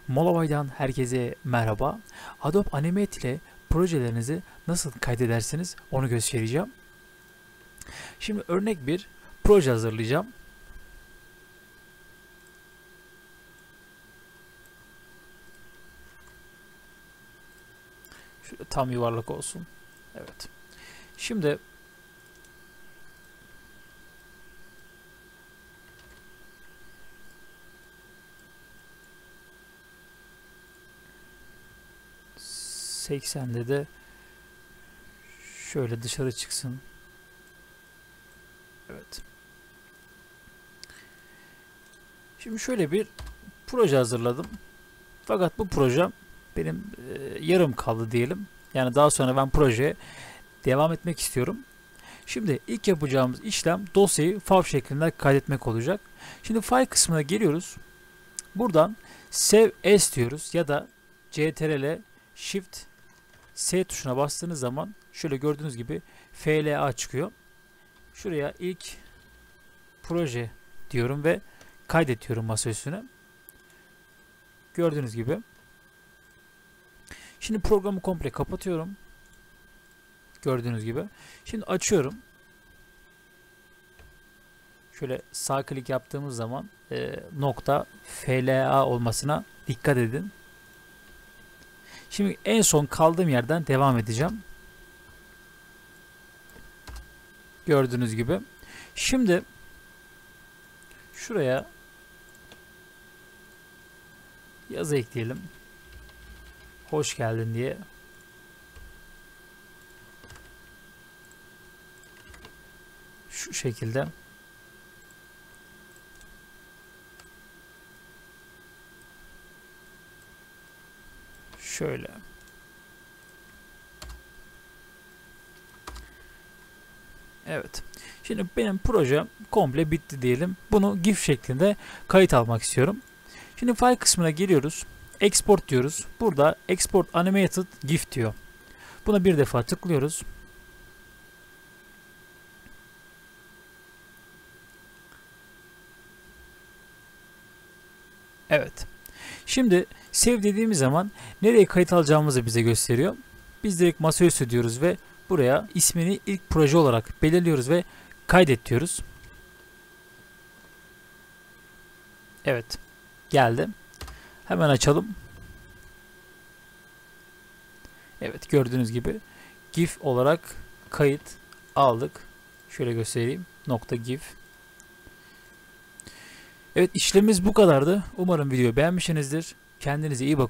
Molovay'dan herkese merhaba. Adobe Animate ile projelerinizi nasıl kaydedersiniz onu göstereceğim. Şimdi örnek bir proje hazırlayacağım. Şöyle tam yuvarlak olsun. Evet. Şimdi ...80'de de şöyle dışarı çıksın. Evet. Şimdi şöyle bir proje hazırladım. Fakat bu projem benim yarım kaldı diyelim. Yani daha sonra ben projeye devam etmek istiyorum. Şimdi ilk yapacağımız işlem dosyayı FAV şeklinde kaydetmek olacak. Şimdi file kısmına geliyoruz. Buradan Save As diyoruz ya da CTRL Shift S tuşuna bastığınız zaman şöyle gördüğünüz gibi FLA çıkıyor. Şuraya ilk proje diyorum ve kaydediyorum masa üstüne. Gördüğünüz gibi. Şimdi programı komple kapatıyorum. Gördüğünüz gibi. Şimdi açıyorum. Şöyle sağ klik yaptığımız zaman nokta FLA olmasına dikkat edin. Şimdi en son kaldığım yerden devam edeceğim. Gördüğünüz gibi. Şimdi şuraya yazı ekleyelim. Hoş geldin diye. Şu şekilde. Şöyle. Evet. Şimdi benim projem komple bitti diyelim. Bunu GIF şeklinde kayıt almak istiyorum. Şimdi file kısmına geliyoruz. Export diyoruz. Burada Export Animated GIF diyor. Buna bir defa tıklıyoruz. Evet. Şimdi save dediğimiz zaman nereye kayıt alacağımızı bize gösteriyor. Biz direkt masaüstü diyoruz ve buraya ismini ilk proje olarak belirliyoruz ve kaydet diyoruz. Evet. Geldi. Hemen açalım. Evet, gördüğünüz gibi GIF olarak kayıt aldık. Şöyle göstereyim. .gif. Evet, işlemimiz bu kadardı. Umarım videoyu beğenmişsinizdir. Kendinize iyi bakın.